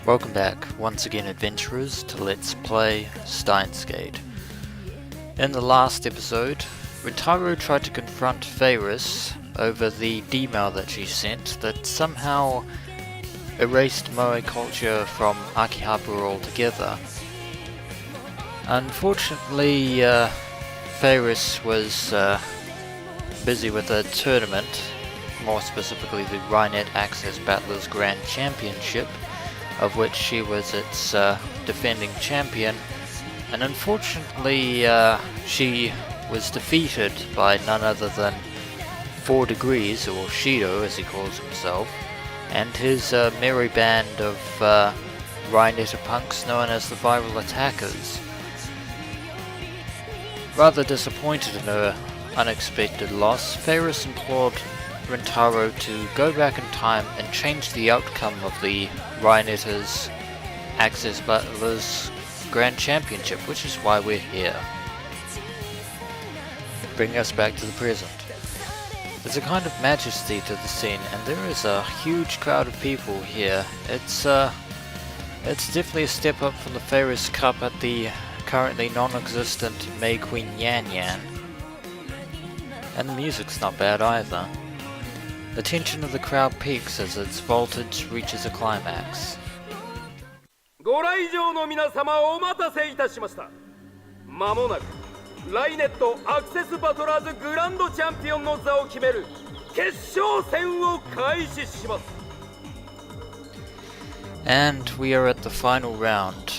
Welcome back, once again adventurers, to Let's Play Steins. In the last episode, Rintaro tried to confront Faris over the email that she sent that somehow erased Moe culture from Akihabara altogether. Unfortunately, Faris was busy with a tournament, more specifically the RaiNet Access Battlers Grand Championship, of which she was its defending champion, and unfortunately she was defeated by none other than 4 Degrees, or Shido as he calls himself, and his merry band of RaiNetter punks known as the Viral Attackers. Rather disappointed in her unexpected loss, Faris implored Rintaro to go back in time and change the outcome of the RaiNetters Access Battlers Grand Championship, which is why we're here. Bringing us back to the present. There's a kind of majesty to the scene, and there is a huge crowd of people here. It's definitely a step up from the Faris Cup at the currently non-existent May Queen Yan Yan. And the music's not bad either. The tension of the crowd peaks as its voltage reaches a climax. ご来場の皆様お待たせいたしました。間もなくライネットアクセスバトラーズグランドチャンピオンの座を決める決勝戦を開始します。And we are at the final round.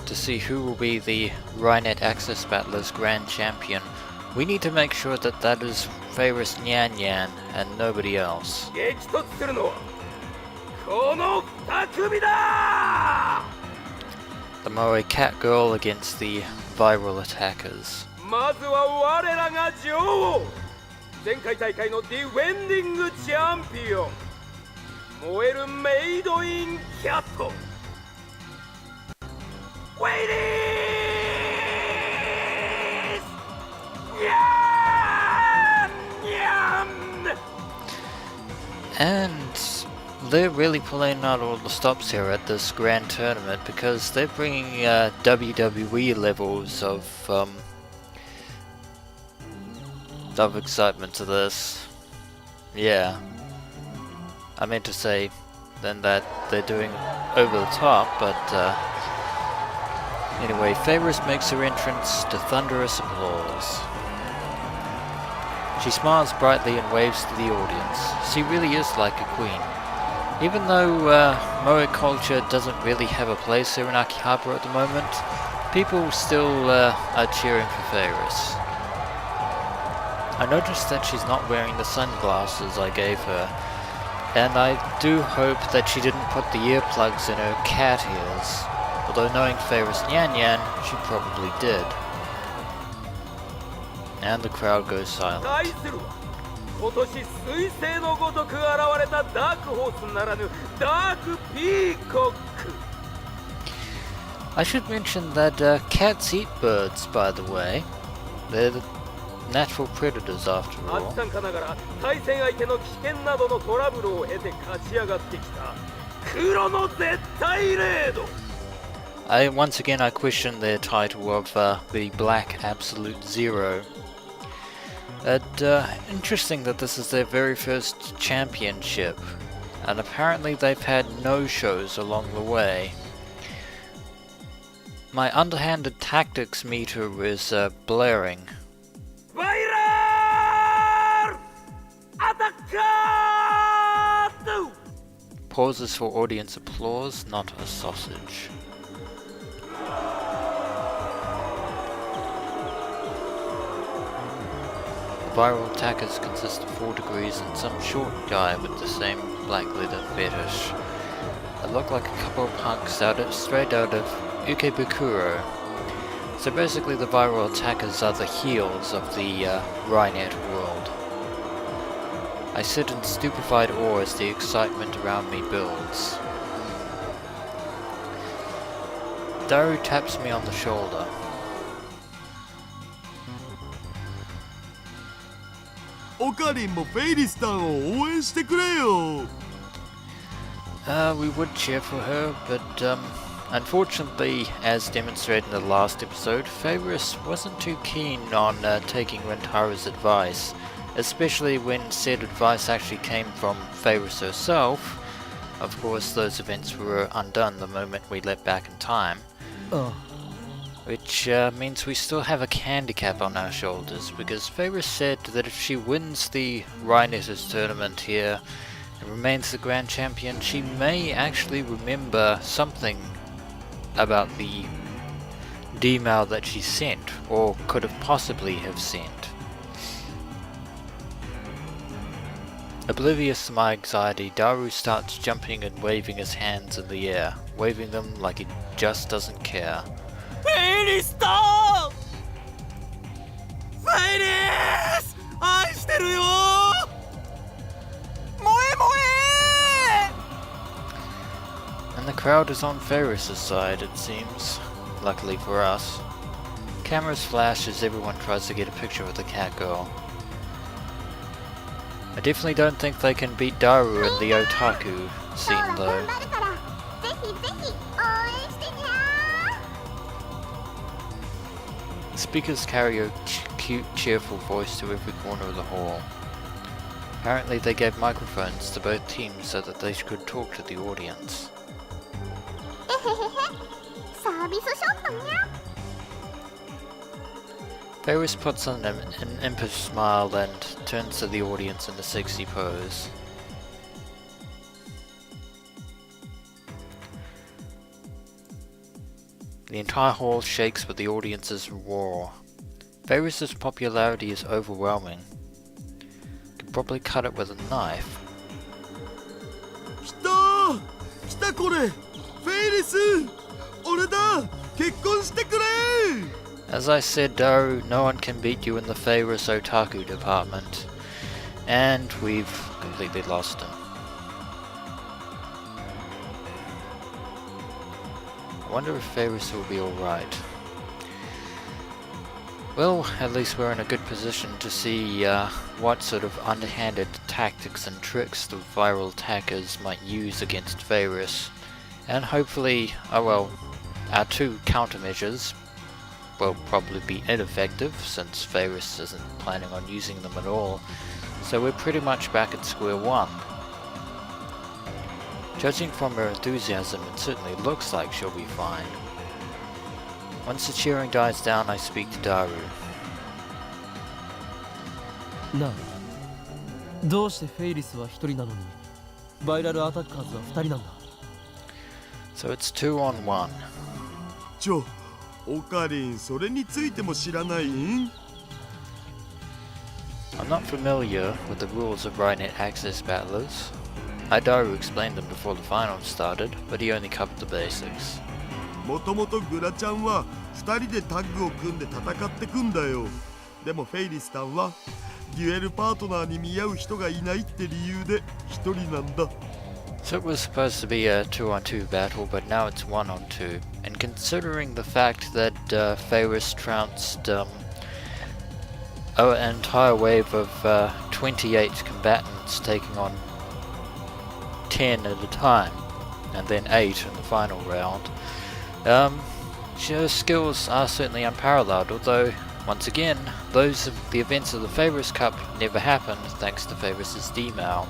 To see who will be the RaiNet Access Battlers Grand Champion, we need to make sure that that is Faris Nyan Yan and nobody else. 激突するのはこの2組だ! The Moe Cat Girl against the Viral Attackers. まずは我らが女王、前回大会のディフェンディングチャンピオン、燃えるメイドインキャット、ウェイリース！にゃんにゃん！ And they're really pulling out all the stops here at this grand tournament because they're bringing WWE levels of excitement to this. Yeah, I meant to say then that they're doing over the top, but anyway, Faris makes her entrance to thunderous applause. She smiles brightly and waves to the audience. She really is like a queen. Even though Moe culture doesn't really have a place here in Akihabara at the moment, people still are cheering for Faris. I noticed that she's not wearing the sunglasses I gave her, and I do hope that she didn't put the earplugs in her cat ears, although knowing Faris Nyan Yan, she probably did. And the crowd goes silent. 今年彗星のごとく現れたダークホースならぬダークピーコック。 I should mention that cats eat birds, by the way. They're the natural predators after all. 初参加ながら対戦相手の危険などのトラブルを経て勝ち上がってきた黒の絶対レード。 Once again I question their title of the Black Absolute Zero. Interesting that this is their very first championship, and apparently they've had no shows along the way. My underhanded tactics meter is blaring. Pauses for audience applause, not a sausage. The Viral Attackers consist of 4 Degrees and some short guy with the same black leather fetish. They look like a couple of punks straight out of Ukebukuro. So basically the Viral Attackers are the heels of the RaiNet world. I sit in stupefied awe as the excitement around me builds. Daru taps me on the shoulder. We would cheer for her, but unfortunately, as demonstrated in the last episode, Faris wasn't too keen on taking Rintaro's advice, especially when said advice actually came from Faris herself. Of course, those events were undone the moment we leapt back in time. Which means we still have a handicap on our shoulders, because Faris said that if she wins the RaiNet tournament here and remains the Grand Champion, she may actually remember something about the email that she sent, or could have possibly have sent. Oblivious to my anxiety, Daru starts jumping and waving his hands in the air, waving them like he just doesn't care. Faris! Faris! 愛してるよ! And the crowd is on Faris' side, it seems. Luckily for us. Cameras flash as everyone tries to get a picture of the cat girl. I definitely don't think they can beat Daru in the otaku scene though. Speakers carry a cute, cheerful voice to every corner of the hall. Apparently they gave microphones to both teams so that they could talk to the audience. Faris puts on an impish smile and turns to the audience in a sexy pose. The entire hall shakes with the audience's roar. Faris' popularity is overwhelming. Could probably cut it with a knife. As I said, Daru, no one can beat you in the Faris otaku department. And we've completely lost him. I wonder if Faris will be alright. Well, at least we're in a good position to see what sort of underhanded tactics and tricks the viral attackers might use against Faris. And hopefully, our two countermeasures will probably be ineffective, since Faris isn't planning on using them at all. So we're pretty much back at square one. Judging from her enthusiasm, it certainly looks like she'll be fine. Once the cheering dies down, I speak to Daru. Na, どうしてフェイリスは一人なのに、バイラルアタッカーズは二人なんだ? So it's 2-on-1. オカリン、それについても知らないん? I'm not familiar with the rules of RaiNet Access battlers. Daru explained them before the finals started, but he only covered the basics. もともとグラちゃんは二人でタッグを組んで戦ってくんだよ。でもフェイリスさんはデュエルパートナーに見合う人がいないって理由で一人なんだ。So it was supposed to be a 2-on-2 battle, but now it's 1-on-2. And considering the fact that Faris trounced an entire wave of 28 combatants, taking on 10 at a time, and then 8 in the final round, her skills are certainly unparalleled, although, once again, the events of the Faris Cup never happened thanks to Faris' D-mail.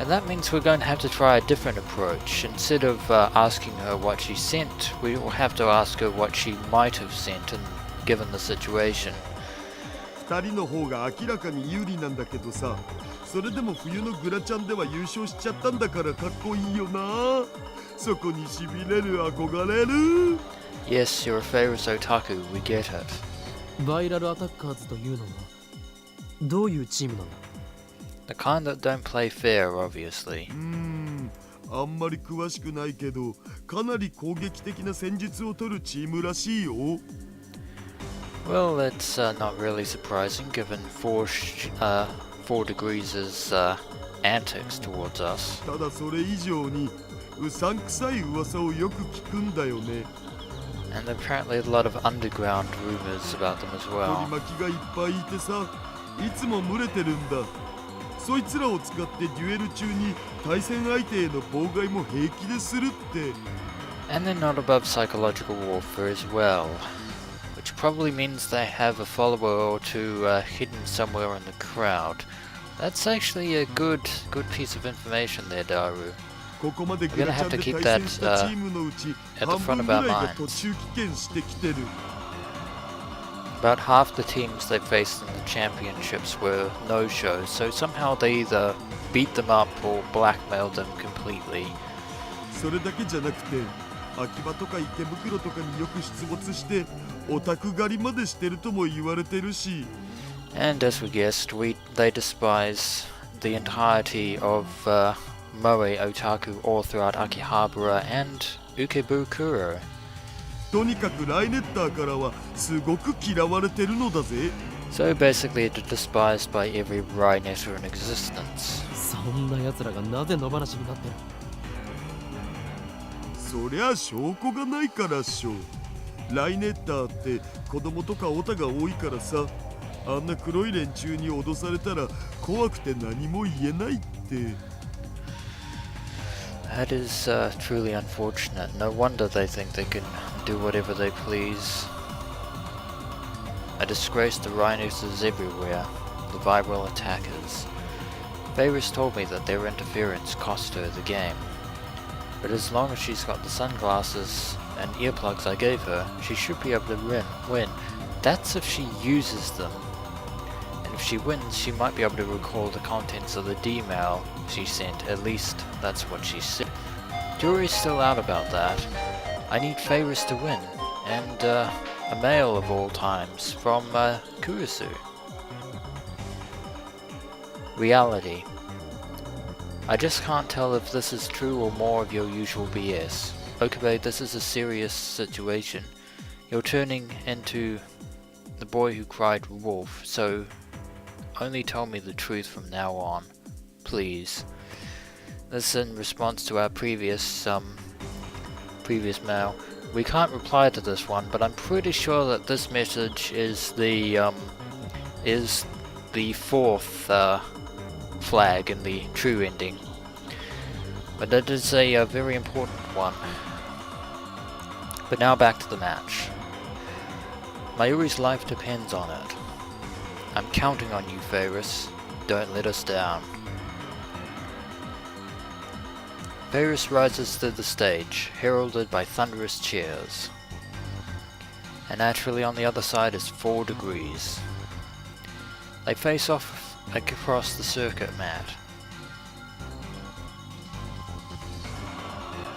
And that means we're going to have to try a different approach. Instead of asking her what she sent, we will have to ask her what she might have sent, given the situation. 二人の方が明らかに有利なんだけどさ、それでも冬のグラちゃんでは優勝しちゃったんだからかっこいいよな。そこにしびれる、憧れる。Yes, you're a Faris otaku, we get it. バイラルアタッカーズというのはどういうチームなんだ? The kind that don't play fair, obviously. あんまり詳しくないけど、かなり攻撃的な戦術を取るチームらしいよ。Well, that's not really surprising, given 4 Degrees' antics towards us. ただそれ以上にうさんくさい噂をよく聞くんだよね。And apparently a lot of underground rumors about them as 取り well. 巻きがいっぱいいてさ、いつも群れてるんだ。そいつらを使ってデュエル中に対戦相手への妨害も平気でするって。 And they're not above psychological warfare as well, which probably means they have a follower or two hidden somewhere in the crowd. That's actually a good piece of information there, Daru. ここまでグラチャンで対戦したチームのうち半分ぐらいが途中棄権してきてる。 About half the teams they faced in the championships were no-shows, so somehow they either beat them up or blackmailed them completely. それだけじゃなくて、秋葉とか池袋とかによく出没してオタク狩りまでしてるとも言われてるし。 And as we guessed, they despise the entirety of Moe Otaku all throughout Akihabara and Ukebukuro. とにかくライネッターからはすごく嫌われてるのだぜ。 So basically they're despised by every RaiNetter in existence. そんな奴らがなぜ野放しになってる。そりゃ証拠がないからっしょ。ライネッターって子供とかオタが多いからさ、あんな黒い連中に脅されたら怖くて何も言えないって。 That is truly unfortunate. No wonder they think they can do whatever they please. A disgrace to RaiNetters everywhere, the viral attackers. Faris told me that their interference cost her the game. But as long as she's got the sunglasses and earplugs I gave her, she should be able to win. That's if she uses them. And if she wins, she might be able to recall the contents of the D-mail she sent. At least that's what she said. Jury's still out about that. I need Faris to win, and a male of all times from Kurisu. Reality. I just can't tell if this is true or more of your usual BS. Okabe, this is a serious situation. You're turning into the boy who cried wolf, so only tell me the truth from now on, please. This in response to our previous mail. We can't reply to this one, but I'm pretty sure that this message is the fourth flag in the true ending. But it is a very important one. But now back to the match. Mayuri's life depends on it. I'm counting on you, Faris. Don't let us down. Faris rises to the stage, heralded by thunderous cheers. And naturally on the other side is 4 degrees. They face off across the circuit mat.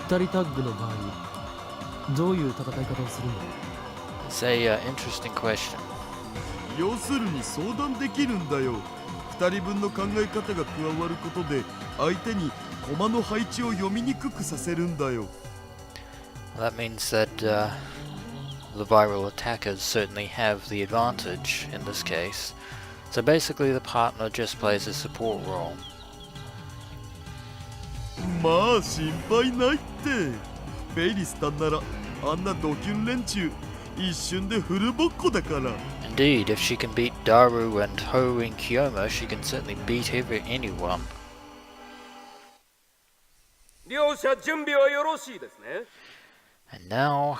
2人タッグの場合、どういう戦い方をするの？ It's a interesting question. 要するに相談できるんだよ。2人分の考え方が加わることで相手に駒の配置を読みにくくさせるんだよ。 That means that the viral attackers certainly have the advantage in this case. So basically the partner just plays a support role. まあ心配ないって。フェイリスタンならあんなドキュン連中一瞬でフルボッコだから。 Indeed, if she can beat Daru and Ho in Kyomo, she can certainly beat anyone. 両者準備はよろしいですね。 And now,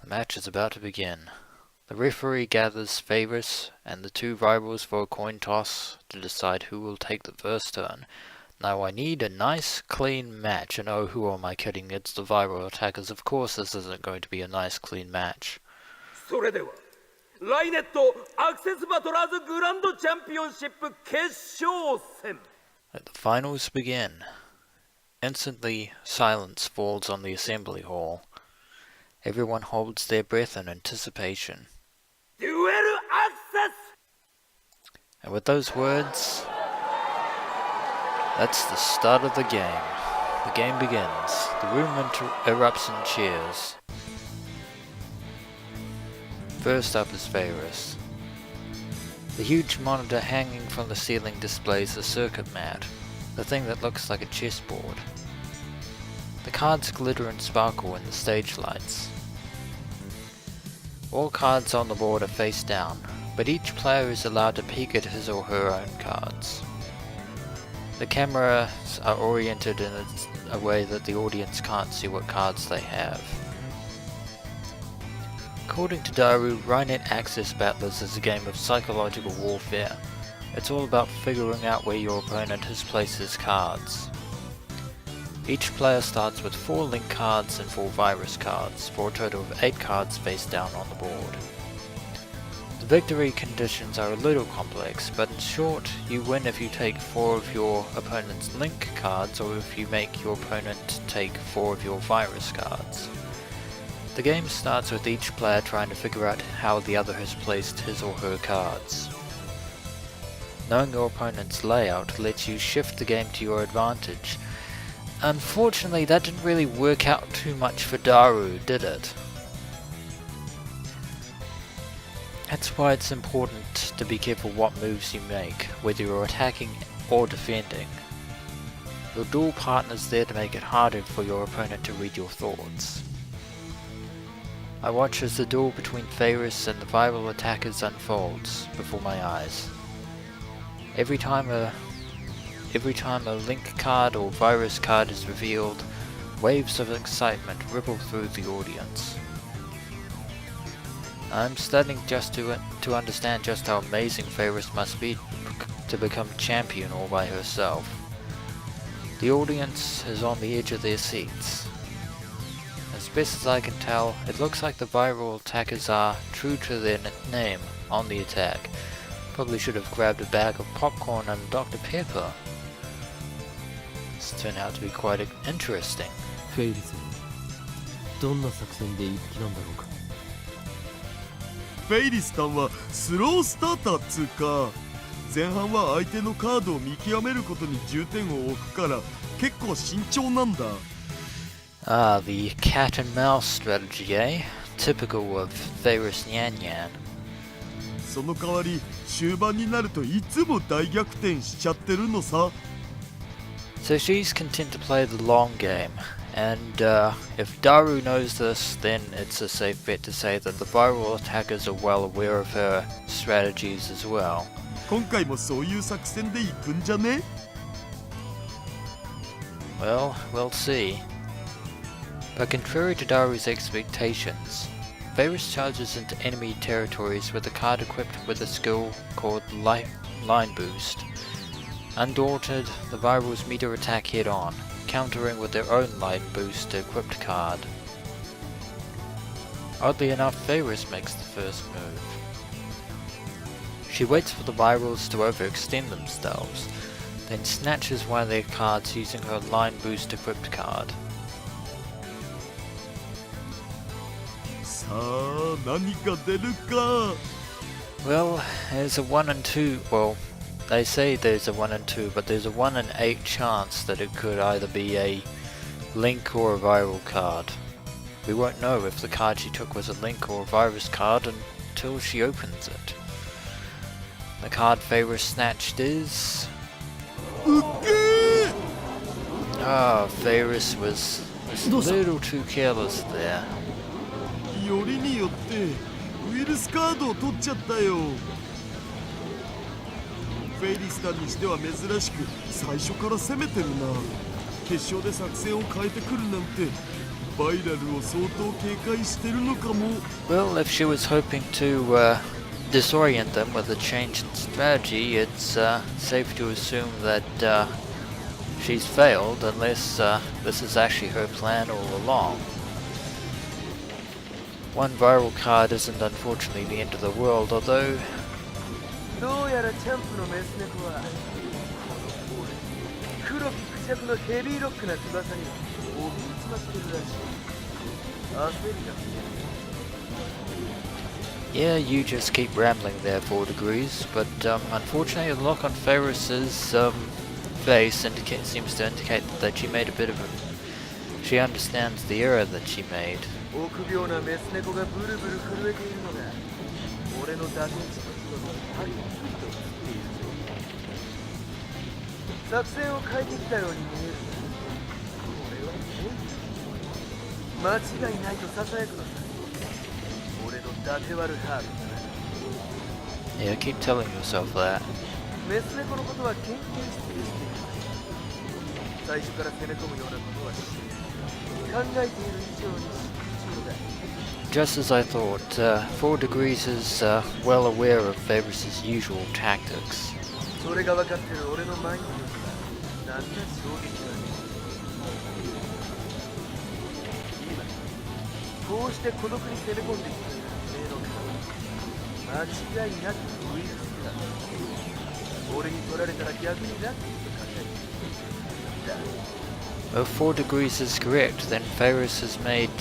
the match is about to begin. The referee gathers Faris and the 2 rivals for a coin toss to decide who will take the first turn. Now I need a nice clean match, and oh, who am I kidding? It's the viral attackers. Of course this isn't going to be a nice clean match. それではライネットアクセスバトラーズグランドチャンピオンシップ決勝戦。 Let the finals begin. Instantly, silence falls on the assembly hall. Everyone holds their breath in anticipation. デュエルアクセス And with those words, that's the start of the game. The game begins. The room erupts in cheers. First up is Faris. The huge monitor hanging from the ceiling displays the circuit mat, the thing that looks like a chessboard. The cards glitter and sparkle in the stage lights. All cards on the board are face down, but each player is allowed to peek at his or her own cards. The cameras are oriented in a way that the audience can't see what cards they have. According to Daru, RaiNet Access Battlers is a game of psychological warfare. It's all about figuring out where your opponent has placed his cards. Each player starts with 4 link cards and 4 virus cards, for a total of 8 cards face down on the board. The victory conditions are a little complex, but in short, you win if you take 4 of your opponent's link cards or if you make your opponent take 4 of your virus cards. The game starts with each player trying to figure out how the other has placed his or her cards. Knowing your opponent's layout lets you shift the game to your advantage. Unfortunately, that didn't really work out too much for Daru, did it? That's why it's important to be careful what moves you make, whether you're attacking or defending. Your duel partner's there to make it harder for your opponent to read your thoughts. I watch as the duel between Faris and the viral attackers unfolds before my eyes. Every time a link card or virus card is revealed, waves of excitement ripple through the audience. I'm starting just to understand just how amazing Faris must be to become champion all by herself. The audience is on the edge of their seats. As best as I can tell, it looks like the viral attackers are true to their name on the attack. Probably should have grabbed a bag of popcorn and Dr. Pepper. This turned out to be quite interesting. フェイリス、どんな作戦で行く気なんだろうか。フェイリスさんはスロースターターつうか、前半は相手のカードを見極めることに重点を置くから結構慎重なんだ。Ah, the cat and mouse strategy, eh? Typical of Faris Nyan Nyan. その代わり終盤になるといつも大逆転しちゃってるのさ。So she's content to play the long game, and if Daru knows this, then it's a safe bet to say that the viral attackers are well aware of her strategies as well. 今回もそういう作戦で行くんじゃね？ Well, we'll see. But contrary to Daru's expectations, Faris charges into enemy territories with a card equipped with a skill called Line Boost. Undaunted, the virals meet her attack head-on, countering with their own Line Boost equipped card. Oddly enough, Faris makes the first move. She waits for the virals to overextend themselves, then snatches one of their cards using her Line Boost equipped card. さあ何が出るか。 Well, there's a 1 and 2, well, they say there's a 1 and 2, but there's a 1 in 8 chance that it could either be a link or a viral card. We won't know if the card she took was a link or a virus card until she opens it. The card Faris snatched is... Ah, Faris was a little too careless there. よりによってウイルスカードを取っちゃったよ。フェイリスターにしては珍しく最初から攻めてるな。決勝で作戦を変えてくるなんてバイラルを相当警戒してるのかも。 Well, if she was hoping to disorient them with a change in strategy, it's safe to assume that she's failed unless this is actually her plan all along. One viral card isn't unfortunately the end of the world, although... どうやらチャンプのメス猫は黒きクジャクのヘビーロックな翼に大きく詰まってるらしい。焦りだ。 Yeah, you just keep rambling there 4 degrees, but unfortunately the look on Faris's face seems to indicate that she made a bit of a... She understands the error that she made. 臆病なメス猫がブルブル震えているのが俺の打点値の人のはっきりと映っているぞ。作戦を変えてきたように見えるが、これは間違いないと囁くのさ。俺のダテワルハードだ。 Yeah, keep telling yourself that. メス猫のことは研究室でしている。最初から攻め込むようなことはしない考えている以上に慎重だ Just as I thought, 4 Degrees is well aware of Faris' usual tactics. それが分かってる俺のマインドには何ら衝撃はね今こうして孤独に攻め込んできた命の間違いなくウイルスだ俺に取られたら逆にラッキーと考えてだ If 4 Degrees is correct, then Faris has made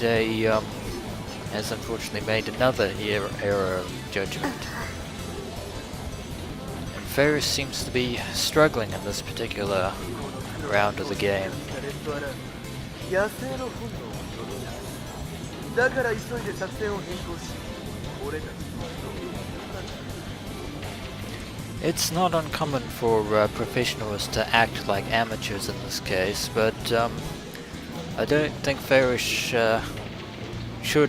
has unfortunately made another error of judgment. And Faris seems to be struggling in this particular round of the game. 野生の本能をだから急いで作戦を変更し俺たち It's not uncommon for professionals to act like amateurs in this case, but I don't think Faris should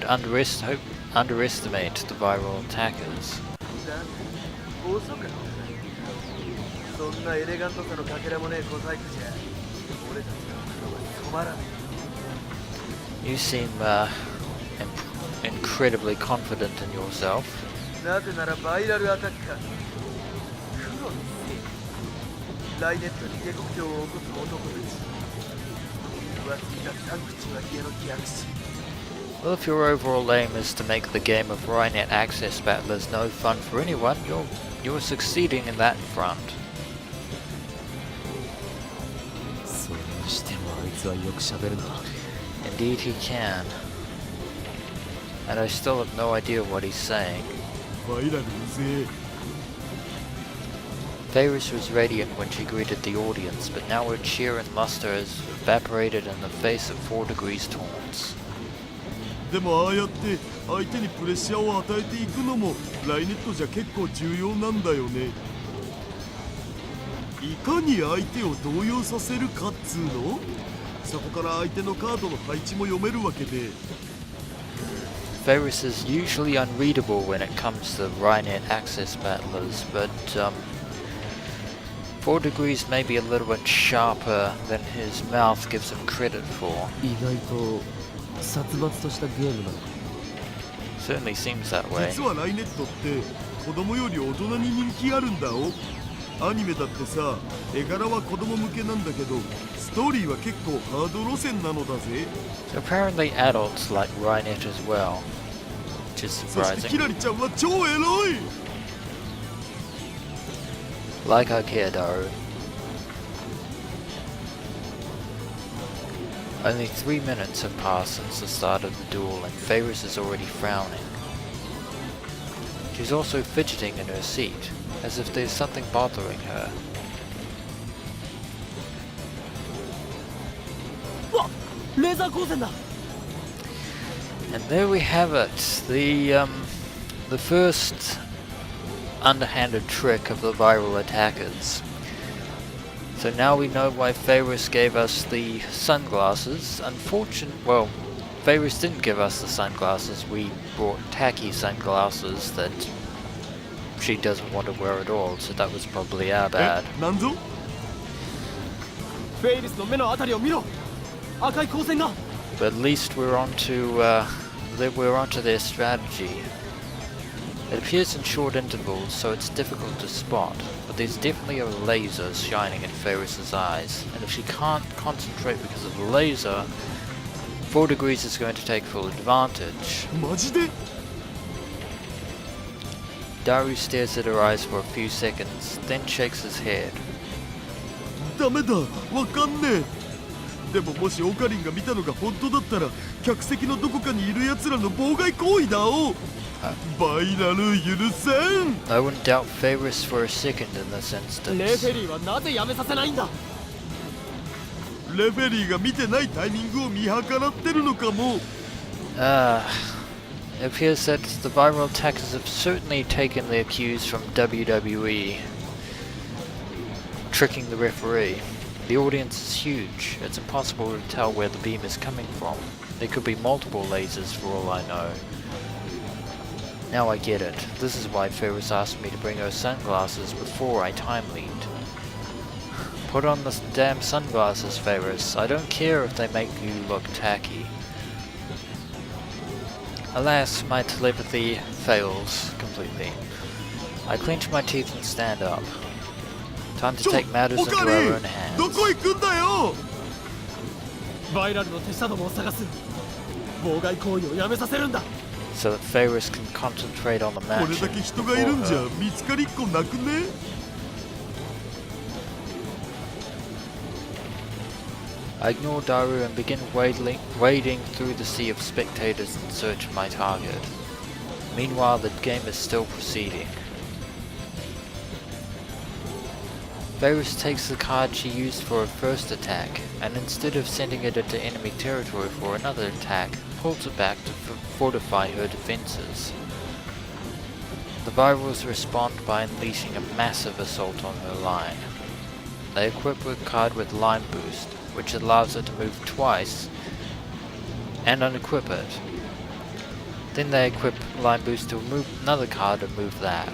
underestimate the viral attackers. 遅かったそんなエレガントさのかけらもねえ小細工じゃ俺たちの苦労は止まらない You seem incredibly confident in yourself. なぜならバイラルアタッカークロニスライネットに下克上を起こす男たち浮ついたサンクチュアリへの逆襲 Well, if your overall aim is to make the game of RaiNet access battlers no fun for anyone, you're succeeding in that front. それにしてもあいつはよく喋るな Indeed he can. And I still have no idea what he's saying. バイラルうぜ Faris was radiant when she greeted the audience, but now her cheer and luster has evaporated in the face of 4 Degrees taunts. でもああやって相手にプレッシャーを与えていくのもライネットじゃ結構重要なんだよねいかに相手を動揺させるかっつうのそこから相手のカードの配置も読めるわけで Faris is usually unreadable when it comes to RaiNet access battlers, but 4 Degrees may be a little bit sharper than his mouth gives him credit for. 意外と殺伐としたゲームなのか Certainly seems that way. 実はライネットって子供より大人に人気あるんだおアニメだってさ絵柄は子供向けなんだけどストーリーは結構ハード路線なのだぜ So apparently adults like RaiNet as well, which is そしてキ surprising. ラリちゃんは超エロい Like our Kidaro. Only 3 minutes have passed since the start of the duel and Faris is already frowning. She's also fidgeting in her seat, as if there's something bothering her. わっレーザー光線だ And there we have it, the first underhanded trick of the viral attackers. So now we know why Faris gave us the sunglasses. Well, Faris didn't give us the sunglasses. We brought tacky sunglasses that she doesn't want to wear at all. So that was probably our え bad. なんぞフェイリスの目のあたりを見ろ赤い光線が But at least we're onto their strategy. It appears in short intervals, so it's difficult to spot, but there's definitely a laser shining in Faris' eyes, and if she can't concentrate because of the laser, 4 Degrees is going to take full advantage. マジで Daru stares at her eyes for a few seconds, then shakes his head. ダメだわかんねえでももしオカリンが見たのが本当だったら客席のどこかにいる奴らの妨害行為だおバイラル許せん I wouldn't doubt Faris for a second in this レフ instance. ェリーはなぜやめさせないんだレフェリーが見てないタイミングを見計らってるのかも It appears that the viral attackers have certainly taken their cues from WWE, tricking the referee. The audience is huge. It's impossible to tell where the beam is coming from. There could be multiple lasers for all I know. Now I get it. This is why Faris asked me to bring her sunglasses before I time leaped. Put on the damn sunglasses, Faris. I don't care if they make you look tacky. Alas, my telepathy fails completely. I clench my teeth and stand up. Time to take matters into our own ど hands. こ行くんだよ。バイラルの手下どもを探す。妨害行為をやめさせるんだ。 So that Faris can concentrate on the こ match. れだけ and 人がいるんじゃ before her. 見つかりっこなくね。 I ignore Daru and begin wading through the sea of spectators in search of my target. Meanwhile, the game is still proceeding. Faris takes the card she used for her first attack, and instead of sending it into enemy territory for another attack, pulls it back to fortify her defenses. The Virals respond by unleashing a massive assault on her line. They equip her card with Line Boost, which allows it to move twice, and unequip it. Then they equip Line Boost to remove another card and move that.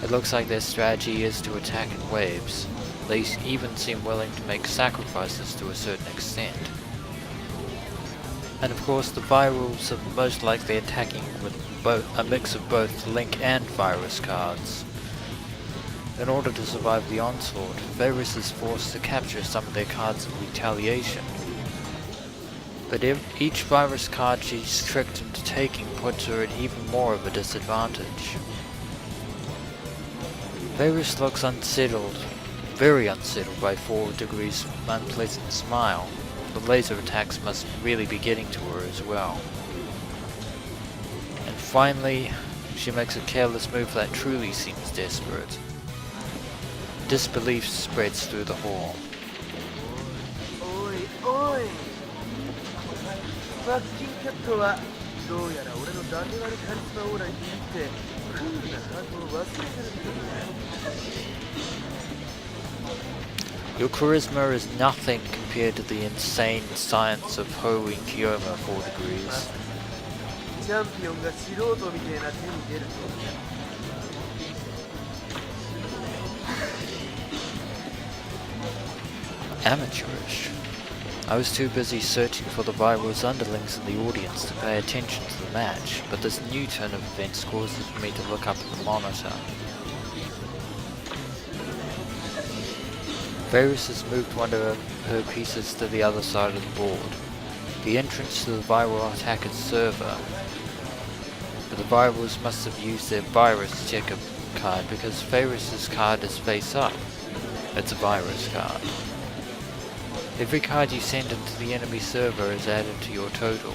It looks like their strategy is to attack in waves. They even seem willing to make sacrifices to a certain extent. And of course the Virals are most likely attacking with a mix of both Link and Virus cards. In order to survive the onslaught, Faris is forced to capture some of their cards in retaliation. But each Virus card she's tricked into taking puts her at even more of a disadvantage. Faris looks unsettled, very unsettled by 4 degrees unpleasant smile. The laser attacks must really be getting to her as well. And finally, she makes a careless move that truly seems desperate. Disbelief spreads through the hall. おいおいバッキンキャットはどうやら俺のダテ割るカリスマオーラにビビってクールなハートを忘れてるみたいだ。 Your charisma is nothing compared to the insane science of Ho and Kiyoma 4 degrees. チャンピオンが素人みたいな手に出ると Amateurish. I was too busy searching for the Viral's underlings in the audience to pay attention to the match, but this new turn of events causes me to look up at the monitor. Faris has moved one of her pieces to the other side of the board, the entrance to the Viral attacker's server. But the Virals must have used their virus checker card because Faris's card is face up. It's a virus card. Every card you send into the enemy server is added to your total.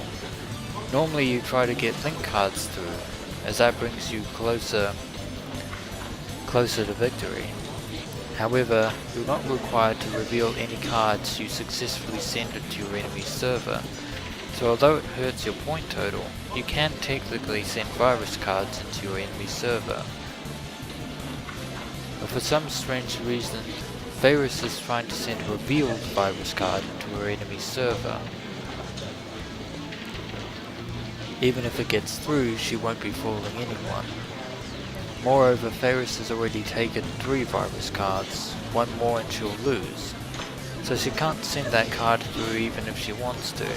Normally you try to get link cards through, as that brings you closer to victory. However, you're not required to reveal any cards you successfully send into your enemy's server, so although it hurts your point total, you can technically send virus cards into your enemy's server. But for some strange reason, Faris is trying to send a revealed virus card into her enemy's server. Even if it gets through, she won't be fooling anyone. Moreover, Faris has already taken 3 virus cards, one more and she'll lose, so she can't send that card through even if she wants to.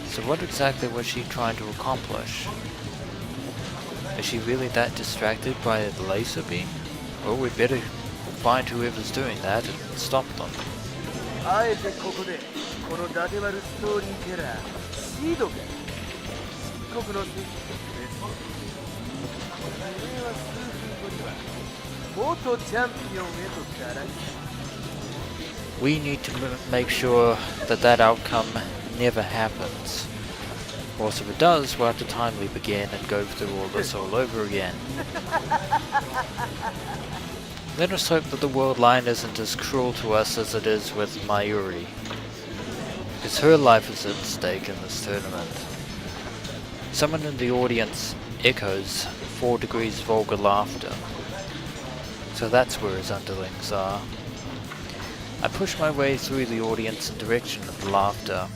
So what exactly was she trying to accomplish? Is she really that distracted by the laser beam? Well, we'd better find whoever's doing that and stop them. あえてここでこのダテ割るストーリーテラーシードが漆黒の石器とプレスこれは数分後には元チャンピオンへとガラリ We need to make sure that that outcome never happens. Of course, if it does, we'll have to timely begin and go through all this all over again. Let us hope that the world line isn't as cruel to us as it is with Mayuri, because her life is at stake in this tournament. Someone in the audience echoes 4 degrees vulgar laughter, so that's where his underlings are. I push my way through the audience in direction of the laughter.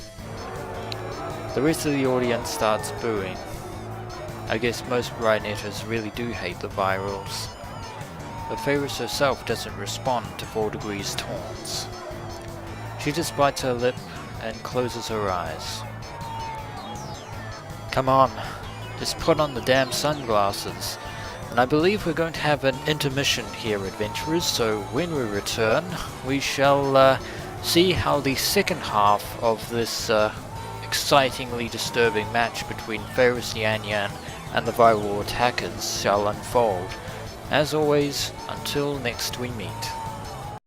The rest of the audience starts booing. I guess most RaiNetters really do hate the Virals. but Faris herself doesn't respond to 4 degrees taunts. She just bites her lip and closes her eyes. Come on, just put on the damn sunglasses. And I believe we're going to have an intermission here, adventurers, so when we return, we shall see how the second half of this excitingly disturbing match between Faris Yan Yan and the viral attackers shall unfold. As always, until next we meet.